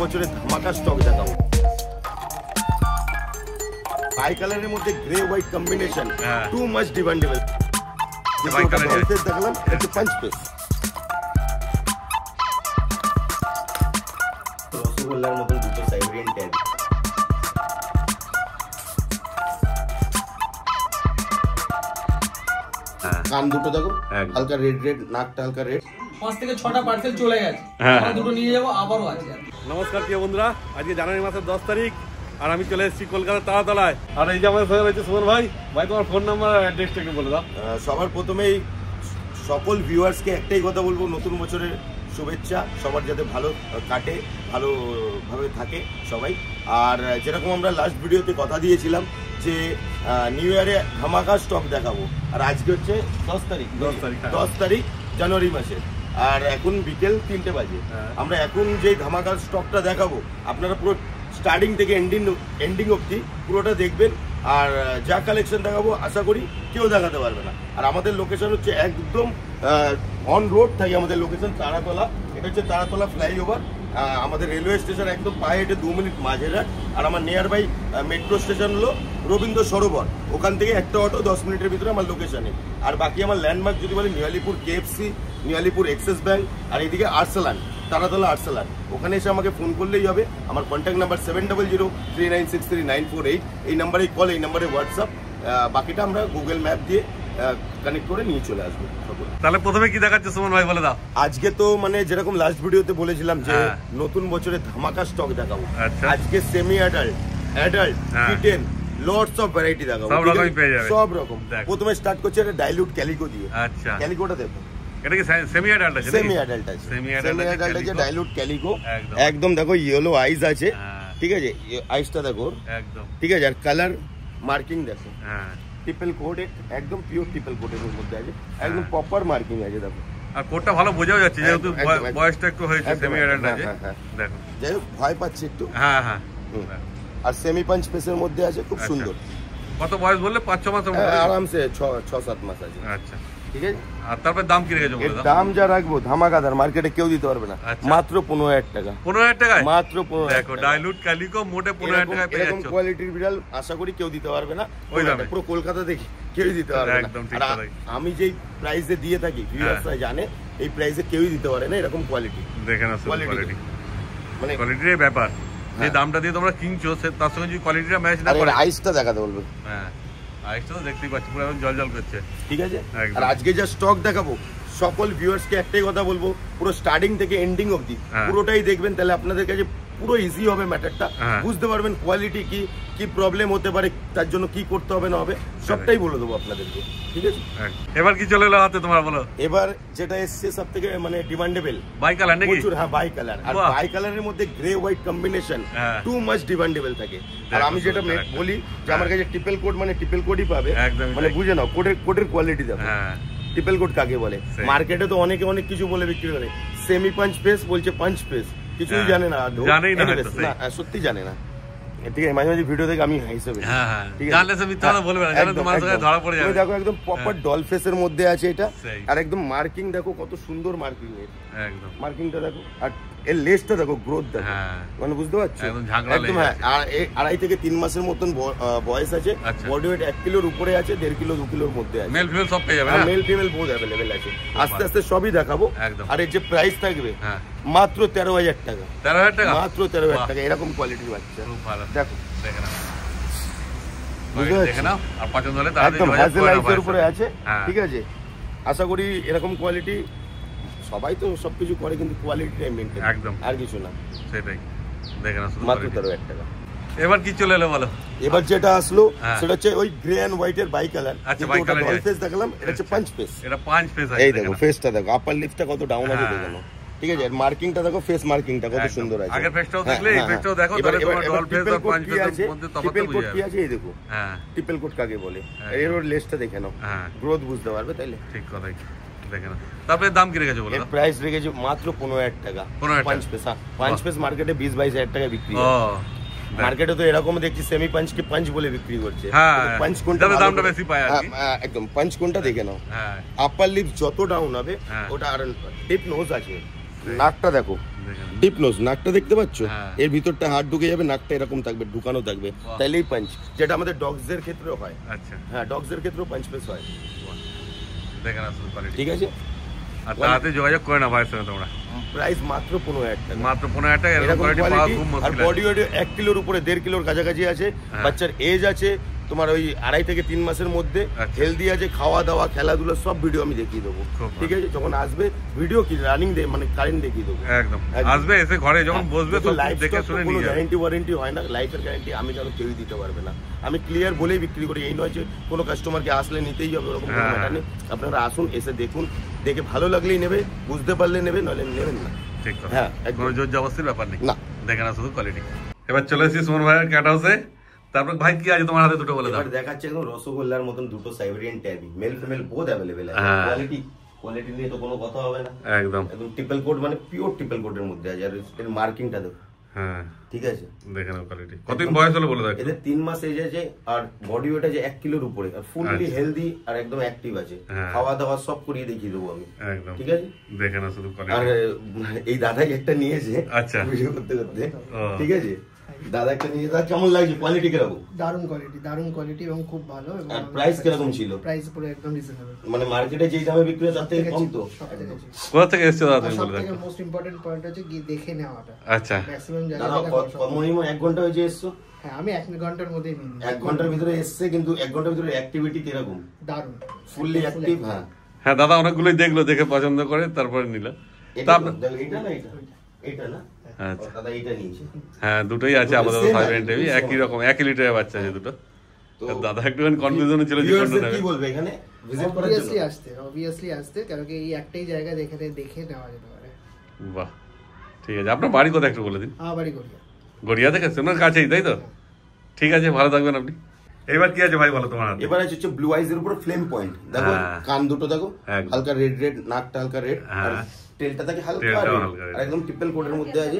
বছরের ধামাকা স্টক দেখাবো। বাই কালারের মধ্যে grey white combination, too much demandable. দেখালাম এটা পাঁচ পিস। রসগোল্লার মতন দুটো সাইবেরিয়ান ট্যাগ, কান দুটো দেখো হালকা রেড রেড, নাকটা হালকা রেড। 5 থেকে 6টা পার্সেল চলে গেছে, আমরা দুটো নিয়ে যাবো, আবারও আছে। নমস্কার প্রিয় বন্ধুরা, আজকে জানুয়ারি মাসের 10 তারিখ আর আমি চলে এসেছি কলকাতার তারাতলায়। আর এই যে আমাদের সঙ্গে রয়েছে সুমন ভাই। ভাই তোমার ফোন নাম্বার আর অ্যাড্রেসটা একটু বলে দাও। সবার প্রথমেই সকল ভিউয়ার্সকে একটাই কথা বলবো, নতুন বছরের শুভেচ্ছা। সবার যাতে ভালো কাটে, ভালোভাবে থাকে সবাই। আর যেরকম আমরা লাস্ট ভিডিওতে কথা দিয়েছিলাম যে নিউ ইয়ারে ধামাকা স্টক দেখাবো, আর আজকে হচ্ছে 10 তারিখ জানুয়ারি মাসের, আর এখন বিকেল 3টে বাজে। আমরা এখন যে ধামাকা স্টকটা দেখাবো আপনারা পুরো স্টার্টিং থেকে এন্ডিং অবধি পুরোটা দেখবেন। আর যা কালেকশন দেখাবো আশা করি কেউ দেখাতে পারবে না। আর আমাদের লোকেশন হচ্ছে একদম অন রোড থাকি আমাদের লোকেশন, তারাতলা। এটা হচ্ছে তারাতলা ফ্লাইওভার। আমাদের রেলওয়ে স্টেশন একদম পায়ে হেঁটে 2 মিনিট মাঝেরহাট। আর আমার নিয়ার বাই মেট্রো স্টেশন হলো রবীন্দ্র সরোবর, ওখান থেকে একটা অটো 10 মিনিটের ভিতরে আমার লোকেশনে। আর বাকি আমার ল্যান্ডমার্ক যদি বলি নিয়ালিপুর কেএফসি, নিয়ালিপুর এক্সিস ব্যাংক, আর এইদিকে আরসালান, তারাতলা আরসালান। ওখানে এসে আমাকে ফোন করলেই হবে। আমার কন্ট্যাক্ট নাম্বার 7003963948। এই নাম্বারে কল, এই নাম্বারে হোয়াটসঅ্যাপ। বাকিটা আমরা গুগল ম্যাপ দিয়ে কানেক্ট করে নিয়ে চলে আসবো। তাহলে প্রথমে কি দেখাচ্ছে সুমন ভাই বলে দাও। আজকে তো মানে যেরকম লাস্ট ভিডিওতে বলেছিলাম যে নতুন বছরের ধামাকা স্টক দেখাবো। আজকে semi adult, kitten, lots of variety দেখাবো, সব রকম। প্রথমে স্টার্ট করছে এটা ডাইলুট ক্যালিকো দিয়ে। আচ্ছা, ক্যালিকোটা দেখো, এটা কি সেমি অ্যাডাল্ট আছে? সেমি অ্যাডাল্ট আছে, সেমি অ্যাডাল্ট আছে, ডাইলুট ক্যালিকো। একদম দেখো ইয়েলো আইস আছে, ঠিক আছে, আইসটা দেখো একদম ঠিক আছে। আর কালার মার্কিং দেখো, ট্রিপল কোড, একদম পিওর ট্রিপল কোডের মধ্যে আছে, একদম প্রপার মার্কিং আছে দেখো। আর কোডটা ভালো বোঝাও যাচ্ছে যেহেতু বয়সটা একটু হয়েছে, সেমি অ্যাডাল্ট আছে। দেখো যাই হোক ভয় পাচ্ছে একটু। হ্যাঁ হ্যাঁ। আর সেমি পাঞ্চ পেসের মধ্যে আছে, খুব সুন্দর। কত বয়স বললে? 5-6 মাস আরামসে 6-7 মাস আছে। আচ্ছা ঠিক আছে। আর তারপর দাম কি রেখেছো বলো? দাম যা রাখবো ধামাকাদার, মার্কেটে কেউ দিতে পারবে না, মাত্র 15,000 টাকা। 15,000 টাকায় মাত্র 15,000। দেখো ডাইলুট ক্যালিকো মোটে 15,000 টাকায় পেয়ে যাচ্ছো। এরকম কোয়ালিটির বিড়াল আশা করি কেউ দিতে পারবে না, পুরো কলকাতা দেখি কেউ দিতে পারবে না। একদম ঠিক কথা। আমি যেই প্রাইসে দিয়ে থাকি ভিউয়ার্সরা জানে এই প্রাইসে কেউই দিতে পারে না এরকম কোয়ালিটি। দেখেন আসলে কোয়ালিটি, মানে কোয়ালিটির ব্যাপার। যে দামটা দিয়ে তোমরা কিনছো তার সঙ্গে যদি কোয়ালিটিটা ম্যাচ না করে। আইসটা দেখাতে বলবে। হ্যাঁ, আইসটা তো দেখতেই পাচ্ছি পুরো একদম জল করছে। ঠিক আছে। আর আজকে যা স্টক দেখাবো সকল ভিউয়ার্সকে একটাই কথা বলবো, পুরো স্টার্টিং থেকে এন্ডিং অবধি পুরোটাই দেখবেন, তাহলে আপনাদের কাছে পুরো ইজি হবে ম্যাটারটা, বুঝতে পারবেন কোয়ালিটি কি কি প্রবলেম হতে পারে, তার জন্য কি করতে হবে না হবে সবটাই বলে দেবো আপনাদেরকে। ঠিক আছে। এবার কি চলে এলো হাতে তোমার বলো? এবার যেটা এসছে সব থেকে মানে ডিমান্ডেবল বাই কালার নাকি? প্রচুর। হ্যাঁ, বাই কালার। আর বাই কালারের মধ্যে grey white combination too much demandable থাকে। আর আমি যেটা বলি যে আমার কাছে ট্রিপল কোড মানে ট্রিপল কোডই পাবে, মানে বুঝে নাও কোডের কোয়ালিটি দেখো। ট্রিপল কোড কাকে বলে? মার্কেটে তো অনেকে অনেক কিছু বলে বিক্রি করে, সেমি পাঞ্চ পেস বলছে, পাঞ্চ পেস, কিছুই জানে না, সত্যি জানে না। ঠিক আছে, মাঝে মাঝে ভিডিও দেখে আমি হিসেবে দেখো একদম প্রপার ডল ফেসের মধ্যে আছে এটা। আর একদম মার্কিং দেখো কত সুন্দর মার্কিং, মার্কিংটা দেখো। আর এর লেসটা দেখো, গ্রোথ দেখো, মানে বুঝতে পারছো একদম। হ্যাঁ, আর 2.5 থেকে 3 মাসের মতন বয়স আছে, বডি ওয়েট 1 কিলোর উপরে আছে, 1.5 কিলো 2 কিলোর মধ্যে আছে। মেল ফিমেল সব পেয়ে যাবে, মেল ফিমেল বোথ অ্যাভেলেবেল আছে। আস্তে আস্তে সবই দেখাবো। আর এর যে প্রাইস থাকবে মাত্র 13,000 টাকা। 13,000 টাকা মাত্র 13,000 টাকা। এরকম কোয়ালিটির বাচ্চা দেখো, একদম হ্যাজেল আইসের উপরে আছে। ঠিক আছে, আশা করি এরকম কোয়ালিটি সবাই তো সবকিছু করে, কিন্তু কোয়ালিটিটাই মেইনটেইন, একদম আর কিছু না। সেটাই দেখেন মাত্র 13,000 টাকা। এবার কি চলে এলো বলো? এবার যেটা আসলো সেটা হচ্ছে ওই গ্রে এন্ড হোয়াইট এর বাই কালার। আচ্ছা, বাই কালার ডল ফেস দেখালাম, এটা হচ্ছে পাঁচ ফেস। এটা পাঁচ ফেস আছে। এই দেখো ফেসটা দেখো, আপার লিপটা কত ডাউন আছে দেখো। ঠিক আছে, মার্কিংটা দেখো, ফেস মার্কিংটা কত সুন্দর আছে। আগের ফেসটাও দেখলে এই ফেসটাও দেখো, তাহলে তোমার ডল ফেস আর পাঁচ ফেসের মধ্যে তফাৎ বুঝে যাবে। কি আছে এই দেখো, ট্রিপল কোড কাকে বলে, এর ওর লেসটা দেখে নাও, গ্রোথ বুঝতে পারবে তাইলে। ঠিক কথাই, দেখে নাও। তারপরে দাম কি রেখেছো বলো? এর প্রাইস রেখেছো মাত্র 15,000 টাকা। 5 পিস। হ্যাঁ, 5 পিস মার্কেটে 20-22,000 টাকা বিক্রি হয়। মার্কেটে তো এরকম দেখছি সেমি পাঞ্চ কে পাঞ্চ বলে বিক্রি করছে। পাঞ্চ কোনটা দামটা বেশি পায় আর কি। একদম পাঞ্চ কোনটা দেখে নাও। আপার লিপস যত ডাউন হবে ওটা আর টিপ নোজ আছে, নাকটা দেখো ডিপ নোজ, নাকটা দেখতে পাচ্ছ? এর ভিতরটা হাত ঢুকে যাবে, নাকটা এরকম থাকবে, ঢুকানো থাকবে, তাইলেই পাঞ্চ। যেটা আমাদের ডগসদের ক্ষেত্রেও হয়। আচ্ছা, হ্যাঁ, ডগসদের ক্ষেত্রেও পাঞ্চ পেস হয়। দেখেন আসলে কোয়ালিটি। ঠিক আছে, আর তাতে যোগাযোগ করে না ভাইয়ের সঙ্গে তোমরা। প্রাইস মাত্র 15,000 টাকা। মাত্র 15,000 টাকা। এরকম কোয়ালিটি পাওয়া খুব মুশকিল। আর বডি ওয়েট 1 কিলোর উপরে, 1.5 কিলোর কাছাকাছি আছে। বাচ্চার এজ আছে তোমার ওই 2.5 থেকে 3 মাসের মধ্যে। হেলদি আছে, খাওয়া দাওয়া খেলাধুলা সব ভিডিও আমি দেখিয়ে দেবো। ঠিক আছে, যখন আসবে ভিডিও কি রানিং মানে কারেন্ট দেখিয়ে দেবো। একদম আসবে, এসে ঘরে যখন বসবে তো দেখে শুনে নিয়ে যাবে। গ্যারান্টি ওয়ারেন্টি হয় না, লাইফের গ্যারান্টি আমি কারো কেউই দিতে পারবে না। আমি ক্লিয়ার বলেই বিক্রি করি, এই নয় যে কোনো কাস্টমারকে আসলে নিতেই হবে ওরকম কোনো ব্যাপার নেই। আপনারা আসুন, এসে দেখুন, দেখে ভালো লাগলেই নেবে, বুঝতে পারলে নেবে, নইলে নেবেন না। ঠিক কথা। হ্যাঁ, কোনো জোর জবরদস্তির ব্যাপার নেই, না, দেখে না শুধু কোয়ালিটি। এবার চলে এসেছি সুমন ভাইয়ের ক্যাট হাউসে। তারপর ভাই কি আছে তোমার হাতে দুটো বলে দাও। এবার দেখাচ্ছে একদম রসগোল্লার মতন দুটো Siberian tabby, male female both available আছে। কোয়ালিটি নিয়ে তো কোনো কথা হবে না। একদম ট্রিপল কোড, মানে পিওর ট্রিপল কোডের মধ্যে আছে। আর এর মার্কিংটা দেখো। হ্যাঁ, ঠিক আছে, দেখে নাও কোয়ালিটি। কতদিন বয়স হলো বলে দাও। এদের 3 মাস এজ আছে, আর বডি ওয়েট আছে 1 কিলোর উপরে, আর ফুললি হেলদি আর একদম অ্যাক্টিভ আছে। খাওয়া দাওয়া সব করিয়ে দেখিয়ে দেবো আমি। একদম ঠিক আছে, দেখে নাও শুধু কোয়ালিটি। আর এই দাদাই একটা নিয়েছে, আচ্ছা, ভিডিও করতে করতে। ঠিক আছে, দাদা একটা নিয়ে, দাদা কেমন লাগছে? কোয়ালিটি কিরকম? দারুণ কোয়ালিটি এবং খুব ভালো। আর প্রাইস কিরকম ছিল? প্রাইস পুরো একদম রিজনেবল, মানে মার্কেটে যেই দামে বিক্রি হয় তার থেকে কম। তো কোথা থেকে এসেছে দাদা তুমি বলে দাও। সবথেকে মোস্ট ইম্পর্টেন্ট পয়েন্ট হচ্ছে কি দেখে নেওয়াটা। আচ্ছা, ম্যাক্সিমাম জায়গায় মিনিমাম 1 ঘন্টা হয়েছে এসছো? হ্যাঁ, আমি 1 ঘন্টার মধ্যেই নিই। 1 ঘন্টার ভিতরে এসছে, কিন্তু 1 ঘন্টার ভিতরে অ্যাক্টিভিটি কিরকম? দারুণ, ফুললি অ্যাক্টিভ। হ্যাঁ হ্যাঁ, দাদা অনেকগুলোই দেখলো, দেখে পছন্দ করে তারপরে নিল। এটা না, এটা না। আচ্ছা দাদা, এটা নিয়েছে। হ্যাঁ, দুটোই আছে আপাতত সাইবেরিয়ান টেবি, একই রকম, 1 লিটারের বাচ্চা আছে দুটো। দাদা একটুখানি কনফিউশনে ছিল যে কোনটা নেবে। কি বলবে এখানে ভিজিট করার জন্য? অবভিয়াসলি আসতে, কারণ কি এই একটাই জায়গা দেখে নেওয়া যেতে পারে। বাহ, ঠিক আছে। আপনার বাড়ি কোথায় একটু বলে দিন। আমার বাড়ি গড়িয়া। গড়িয়া থেকে আপনার কাছেই, তাই তো? ঠিক আছে, ভালো থাকবেন আপনি। এবার কি আছে ভাই বলো তোমার হাতে? এবার হচ্ছে ব্লু আইজ এর উপর ফ্লেম পয়েন্ট। দেখো কান দুটো দেখো, হালকা রেড, নাকটা হালকা রেড, আর টেলটা থাকে হালকা রেড, আর একদম ট্রিপল কোডের মধ্যে আছে।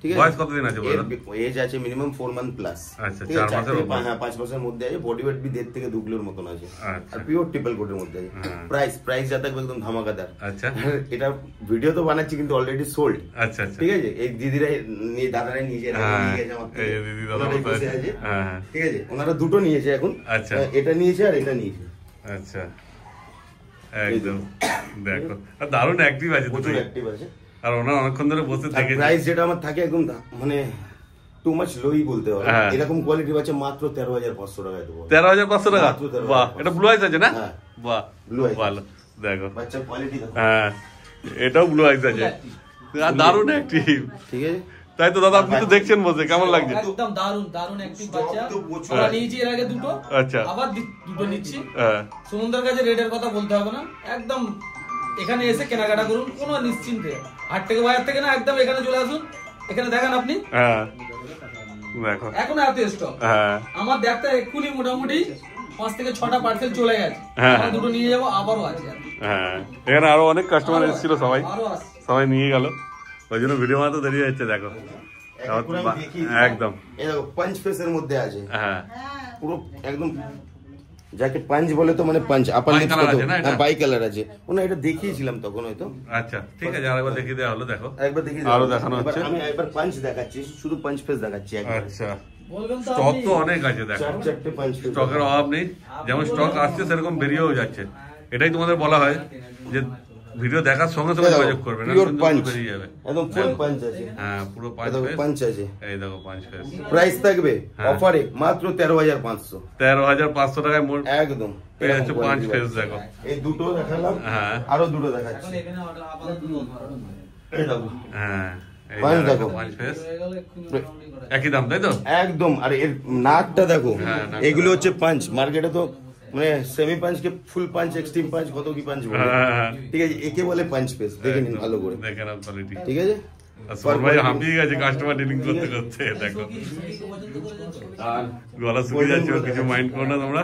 ঠিক আছে, বয়স কতদিন আছে বলো? এজ আছে মিনিমাম 4 মান্থ প্লাস। আচ্ছা, 4 মাসের উপর। হ্যাঁ, 5 মাসের মধ্যে আছে। বডি ওয়েট বি 1.5 থেকে 2 কিলোর মতন আছে, আর পিওর ট্রিপল কোডের মধ্যে আছে। প্রাইস যা থাকবে একদম ধামাকাদার। আচ্ছা, এটা ভিডিও তো বানাচ্ছি কিন্তু অলরেডি সোল্ড। আচ্ছা, ঠিক আছে, এই দিদিরা দাদারা নিয়ে গেছে আমার থেকে, এই দিদি দাদা বসে আছে। ঠিক আছে, ওনারা দুটো নিয়েছে এখন। আচ্ছা, এটা নিয়েছে আর এটা নিয়েছে। আচ্ছা, একদম দেখো, আর দারুণ অ্যাক্টিভ আছে, প্রচুর অ্যাক্টিভ আছে। আর ওনার অনেকক্ষণ ধরে বসে থেকে প্রাইস যেটা আমার থাকে একদম মানে টু মাচ লোই বলতে হবে। এরকম কোয়ালিটি বাচ্চা মাত্র 13,500 টাকায় দেবো। 13,500 টাকা? বাহ, এটা ব্লু আইস আছে না? বাহ, ব্লু আইস ভালো। দেখো বাচ্চার কোয়ালিটি দেখো। হ্যাঁ, এটাও ব্লু আইস আছে, আর দারুণ অ্যাক্টিভ। ঠিক আছে, তাই তো দাদা, আপনি তো দেখছেন বসে, কেমন লাগছে? একদম দারুণ অ্যাক্টিভ বাচ্চা। আমরা নিয়েছি এর আগে দুটো, আচ্ছা, আবার দুটো নিচ্ছি। সুমনদার কাছে রেটের কথা বলতে হবে না, একদম এখানে এসে কেনাকাটা করুন কোনো নিশ্চিন্তে। হাট থেকে বাজার থেকে না, একদম এখানে চলে আসুন, এখানে দেখেন আপনি। হ্যাঁ, দেখো এখন এত স্টক। আমার দেখতে এক্ষুনি মোটামুটি 5 থেকে 6টা পার্সেল চলে গেছে। আমরা দুটো নিয়ে যাবো, আবারও আছে। হ্যাঁ, এখানে আরো অনেক কাস্টমার এসেছিল, সবাই নিয়ে গেল, ওই জন্য ভিডিও বানাতে দেরি হচ্ছে। দেখো একদম পাঞ্চ ফেসের মধ্যে আছে। হ্যাঁ, পুরো একদম যাকে পাঞ্চ বলে, তো মানে পাঞ্চ আপার লিপস তো বাই কালার আছে। ওনা এটা দেখিয়েছিলাম তখন হয়তো। আচ্ছা, ঠিক আছে, আরেকবার দেখিয়ে দেওয়া হলো। দেখো একবার দেখিয়ে আরো দেখানো হচ্ছে। আমি একবার পাঞ্চ দেখাচ্ছি, শুধু পাঞ্চ ফেস দেখাচ্ছি। আচ্ছা, স্টক তো অনেক আছে, দেখো 4-4টে পাঞ্চ ফেস, স্টকের অভাব নেই। যেমন স্টক আসছে সেরকম বেরিয়েও যাচ্ছে। এটাই তোমাদের বলা হয় যে ভিডিও দেখার সঙ্গে সঙ্গে যোগাযোগ করবে, না পিওর পাঞ্চ বেরিয়ে যাবে। একদম ফুল পাঞ্চ আছে। হ্যাঁ, পুরো পাঞ্চ আছে। এই দেখো পাঞ্চ ফেস। প্রাইস থাকবে অফারে মাত্র 13,500। 13,500 টাকায় মোট একদম পেয়ে যাচ্ছে পাঞ্চ ফেস। দেখো এই দুটো দেখালাম, আরো দুটো দেখাচ্ছি। এই দেখো, হ্যাঁ, পাঞ্চ দেখো, পাঞ্চ ফেস একই দাম, তাই তো? একদম। আর এর নাকটা দেখো, এগুলো হচ্ছে পাঞ্চ। মার্কেটে তো মানে সেমি পাঞ্চ কে ফুল পাঞ্চ, এক্সট্রিম পাঞ্চ, কত কি পাঞ্চ বলে। ঠিক আছে, একে বলে পাঞ্চ ফেস। দেখে নিন ভালো করে, দেখেন কোয়ালিটি। ঠিক আছে, ভাই হাঁপিয়ে গেছে কাস্টমার ডিলিং করতে করতে। দেখো গলা শুকিয়ে যাচ্ছে, কিছু মাইন্ড করো না তোমরা।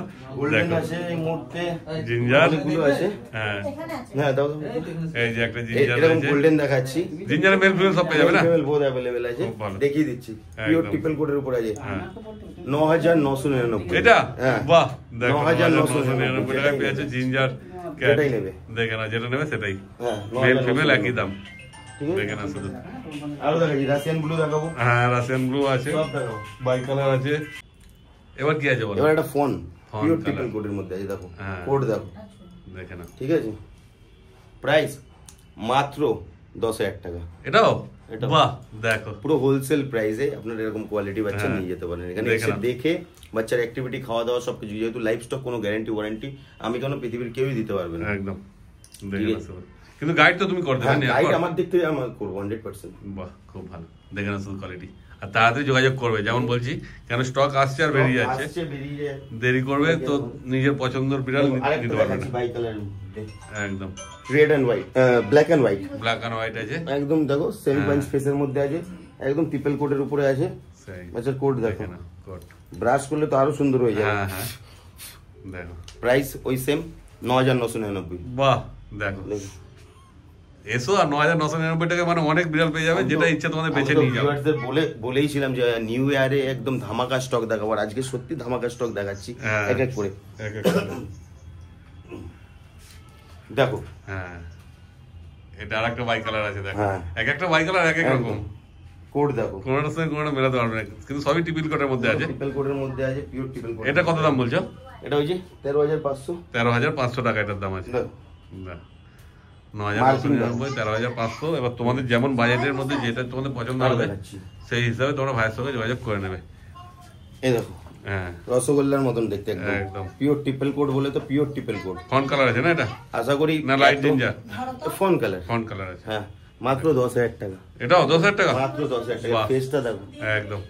দেখো এই মুহূর্তে জিঞ্জার গুলো আছে। হ্যাঁ হ্যাঁ, দাও। এই যে একটা জিঞ্জার এরকম গোল্ডেন দেখাচ্ছি। জিঞ্জার মেল ফিমেল সব পেয়ে যাবে না? মেল বোথ अवेलेबल আছে, দেখিয়ে দিচ্ছি। পিওর ট্রিপল কোডের উপর আছে। 9,999। এটা বাহ, দেখো 9,999 টাকায় পেয়েছে জিঞ্জার ক্যাট। এটাই নেবে, দেখে না, যেটা নেবে সেটাই। মেল ফিমেল একই দাম। দেখে না শুধু। আরো দেখাচ্ছি, রাশিয়ান ব্লু দেখাবো। হ্যাঁ রাশিয়ান ব্লু আছে, সব দেখাবো। বাই কালার আছে। এবার কি আছে বলো? এবার একটা ফোন পিওর ট্রিপল কোডের মধ্যে আছে, দেখো কোড দেখো, দেখে না। ঠিক আছে। প্রাইস মাত্র 10,000 টাকা। এটাও বাহ, দেখো পুরো হোলসেল প্রাইসে আপনারা এরকম কোয়ালিটি বাচ্চা নিয়ে যেতে পারেন। এখানে এসে দেখে বাচ্চার অ্যাক্টিভিটি, খাওয়া দাওয়া সবকিছু, যেহেতু লাইফ স্টক কোনো গ্যারান্টি ওয়ারেন্টি আমি কেন পৃথিবীর কেউই দিতে পারবে না। একদম দেখে না। কিন্তু গাইড তো তুমি করতে পারবে না? গাইড আমার দিক থেকে আমি করব 100%। বাহ, খুব ভালো। দেখে না শুধু কোয়ালিটি, আর তাড়াতাড়ি যোগাযোগ করবে, যেমন বলছি, কেন স্টক আসছে আর বেরিয়ে যাচ্ছে, দেরি করবে তো নিজের পছন্দের বিড়াল নিতে পারবে না। বাই কালার একদম red and white, black and white, black and white আছে একদম দেখো সেমি পাঞ্চ ফেসের মধ্যে আছে, একদম ট্রিপল কোটের উপরে আছে। আচ্ছা কোড দেখো না, ব্রাশ করলে তো আরো সুন্দর হয়ে যাবে। হ্যাঁ হ্যাঁ দেখো, প্রাইস ওই সেম 9,999। বাহ দেখো, এসো আর 9,999 টাকা মানে অনেক বিড়াল পেয়ে যাবে, যেটা ইচ্ছা তোমাদের বেছে নিয়ে যাবে। বলেইছিলাম যে নিউ ইয়ারে একদম ধামাকা স্টক দেখাবো, আর আজকে সত্যি ধামাকা স্টক দেখাচ্ছি এক এক করে। দেখো হ্যাঁ, এটা আর একটা বাই কালার আছে, দেখো এক একটা বাই কালার এক এক রকম। কোড দেখো, কোনটার সঙ্গে কোনটা মেলাতে পারবে না, কিন্তু সবই ট্রিপল কোটের মধ্যে আছে। ট্রিপল কোটের মধ্যে আছে, পিওর ট্রিপল কোট। এটা কত দাম বলছো? এটা হচ্ছে 13,500। 13,500 টাকা এটার দাম আছে। 9,999, 13,500। এবার তোমাদের যেমন বাজেটের মধ্যে যেটা তোমাদের পছন্দ হবে সেই হিসাবে তোমরা ভাইয়ের সঙ্গে যোগাযোগ করে নেবে। এই দেখো, হ্যাঁ রসগোল্লার মতন দেখতে, একদম পিওর ট্রিপল কোট বলে তো pure triple coat. Fawn colour আছে না এটা? আশা করি না লাইট নিনজা ফন কালার। ফন কালার আছে, হ্যাঁ মাত্র 10,000 টাকা। এটাও 10,000 টাকা? মাত্র 10,000 টাকা। ফেসটা দেখো, একদম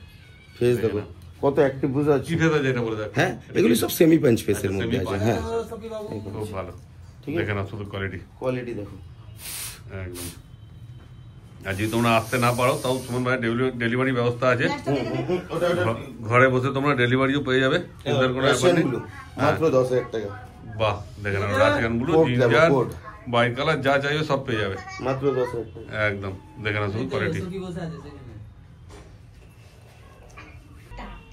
ফেস দেখো কত অ্যাক্টিভ বুঝা যাচ্ছে। কি ফেস আছে এটা বলে দেখো। হ্যাঁ এগুলি সব সেমি পাঞ্চ ফেসের মধ্যে আছে। হ্যাঁ খুব ভালো, ঠিক আছে না? শুধু কোয়ালিটি দেখো একদম। আর যদি তোমরা আসতে না পারো তাও সুমন ভাই ডেলিভারি ব্যবস্থা আছে, ঘরে বসে তোমরা ডেলিভারিও পেয়ে যাবে। মাত্র 10,000 টাকা। বাহ দেখে না, Russian blue, ginger, bicolour যা চাইবে সব পেয়ে যাবে মাত্র 10,000 টাকা। একদম দেখে না শুধু কোয়ালিটি।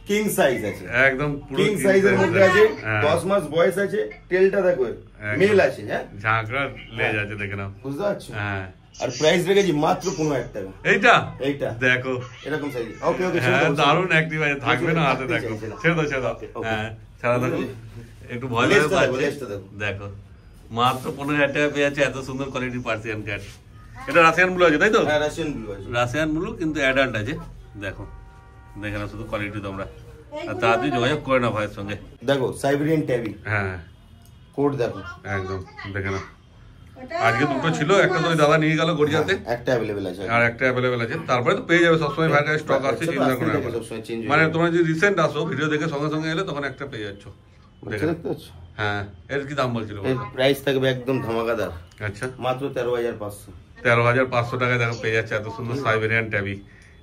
কিং সাইজ আছে, একদম কিং সাইজের মধ্যে আছে, 10 মাস বয়স আছে, টেলটা দেখো মেল আছে। হ্যাঁ ঝাঁকড়া লেজ আছে, দেখে নাও, বুঝতে পারছো? হ্যাঁ। আর প্রাইস রেখেছি মাত্র 15,000 টাকা। এইটা দেখো এরকম সাইজ। ওকে ওকে, হ্যাঁ দারুণ অ্যাক্টিভ আছে, থাকবে না হাতে। দেখো ছেড়ে দাও, হ্যাঁ ছাড়া দেখো, একটু ভয় লাগে পাচ্ছে। দেখো মাত্র 15,000 টাকা পেয়ে যাচ্ছে এত সুন্দর কোয়ালিটির পার্সিয়ান ক্যাট। এটা রাশিয়ান ব্লু আছে তাই তো? হ্যাঁ রাশিয়ান ব্লু আছে, রাশিয়ান ব্লু কিন্তু অ্যাডাল্ট আছে। দেখো দেখে না শুধু কোয়ালিটি তোমরা, আর তাড়াতাড়ি যোগাযোগ করে না ভাইয়ের সঙ্গে। দেখো সাইবেরিয়ান ট্যাবি, হ্যাঁ কোড দেখো একদম দেখে না। আজকে দুটো ছিল, একটা তো দাদা নিয়ে গেল গড়িয়াতে, একটা अवेलेबल আছে আর একটা अवेलेबल আছে। তারপরে তো পেয়ে যাবে সবসময়, ভাইয়ের কাছে স্টক আছে, চিন্তা করো না। মানে তোমরা যদি রিসেন্ট আসো ভিডিও দেখে সঙ্গে সঙ্গে এলে তখন একটা পেয়ে যাচ্ছ। দেখতে পাচ্ছ? হ্যাঁ। এর কি দাম বলছিল? এর প্রাইস থাকবে একদম ধামাকাদার। আচ্ছা মাত্র 13,500। 13,500 টাকায় দেখো পেয়ে যাচ্ছে এত সুন্দর সাইবেরিয়ান ট্যাবি।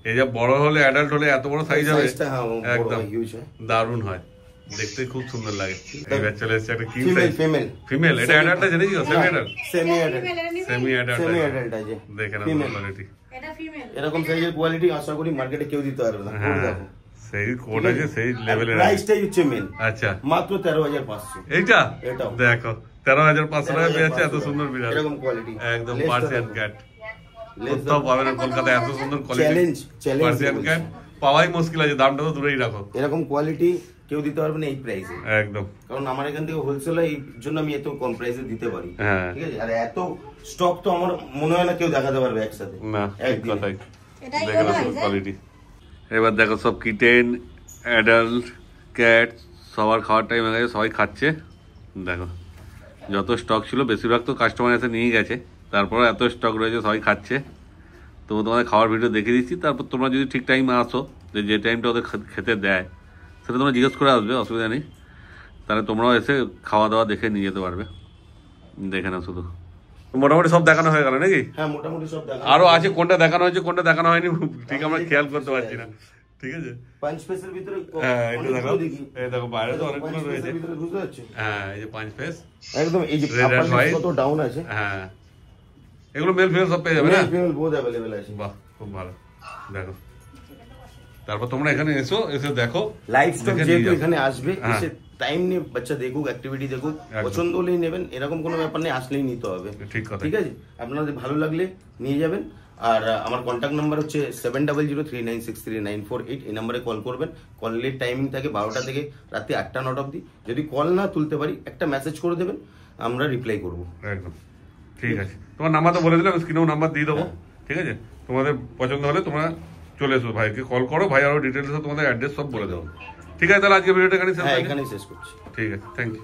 এই যে বড় হলে অ্যাডাল্ট হলে এত বড় সাইজ হবে, একদম দারুণ হয় দেখতে, খুব সুন্দর লাগে। এবার চলে এসেছে একটা কিং সাইজ ফিমেল। এটা অ্যাডাল্ট আছে নাকি? সেমি অ্যাডাল্ট আছে। দেখেন কোয়ালিটি, এটা ফিমেল। এরকম সাইজের কোয়ালিটি আশা করি মার্কেটে কেউ দিতে পারবে না। দেখো সেই কোড আছে, সেই লেভেলের। প্রাইসটাই হচ্ছে মেন। আচ্ছা মাত্র 13,500। এইটা দেখো 13,500 টাকা পেয়ে যাচ্ছে এত সুন্দর বিড়াল, এরকম কোয়ালিটি, একদম পার্সিয়ান ক্যাট। কোথাও পাবে না কলকাতায় এত সুন্দর কোয়ালিটি পার্সিয়ান ক্যাট পাওয়াই মুশকিল আছে, দামটা তো দূরেই রাখো। এরকম কোয়ালিটি কেউ দিতে পারবে না এই প্রাইসে, একদম। কারণ আমার এখান থেকে হোলসেল, এই জন্য আমি এত কম প্রাইসে দিতে পারি। ঠিক আছে, আর এত স্টক তো আমার মনে হয় না কেউ দেখাতে পারবে একসাথে। না ঠিক কথাই, দেখো কোয়ালিটি। এবার দেখো সব কিটেন, অ্যাডাল্ট, ক্যাট সবার খাওয়ার টাইম হয়ে গেছে, সবাই খাচ্ছে। দেখো যত স্টক ছিল বেশিরভাগ তো কাস্টমার এসে নিয়ে গেছে, তারপরে এত স্টক রয়েছে সবাই খাচ্ছে। তো তোমাদের খাওয়ার ভিডিও দেখে দিচ্ছি, তারপর তোমরা যদি ঠিক টাইমে আসো, যে টাইমটা ওদের খেতে দেয় সেটা তোমরা জিজ্ঞেস করে আসবে, অসুবিধা নেই। তাহলে তোমরাও এসে খাওয়া দাওয়া দেখে নিয়ে যেতে পারবে। দেখে না শুধু, মোটামুটি সব দেখানো হয়ে গেল নাকি? হ্যাঁ মোটামুটি সব দেখানো। আরো আছে, কোনটা দেখানো হয়েছে কোনটা দেখানো হয়নি ঠিক আমরা খেয়াল করতে পারছি না। ঠিক আছে, পাঁচ ফেসের ভিতরে হ্যাঁ এটা দেখো, এই দেখো বাইরে তো অনেকগুলো রয়েছে। বুঝতে পারছো? হ্যাঁ এই যে পাঁচ ফেস একদম, এই যে কত ডাউন আছে। হ্যাঁ এগুলো মেল ফিমেল সব পেয়ে যাবে না? ফিমেল বোথ अवेलेबल আছে। বাহ খুব ভালো। দেখো তারপর তোমরা এখানে এসো, এসে দেখো লাইভ স্টক যেহেতু এখানে আসবে, এসে টাইম নিয়ে বাচ্চা দেখুক, অ্যাক্টিভিটি দেখুক, পছন্দ হলেই নেবেন, এরকম কোনো ব্যাপার নেই, আসলেই নিতে হবে। ঠিক কথা, ঠিক আছে। আপনাদের ভালো লাগলে নিয়ে যাবেন, আর আমার কন্ট্যাক্ট নাম্বার হচ্ছে 7003963948। এই নাম্বারে কল করবেন। কলের টাইমিং থাকে 12টা থেকে রাত্রি 8টা-9টা অবধি। যদি কল না তুলতে পারি একটা মেসেজ করে দেবেন, আমরা রিপ্লাই করবো। একদম ঠিক আছে। তোমার নাম্বার তো বলে দিলাম, স্ক্রিনেও নাম্বার দিয়ে দেবো। ঠিক আছে, তোমাদের পছন্দ হলে তোমরা চলে এসো, ভাইকে কল করো, ভাই আরো ডিটেলস তোমাদের অ্যাড্রেস সব বলে দেবো। ঠিক আছে, তাহলে আজকে ভিডিওটা এখানেই শেষ করছি। করছি। ঠিক আছে, থ্যাংক ইউ।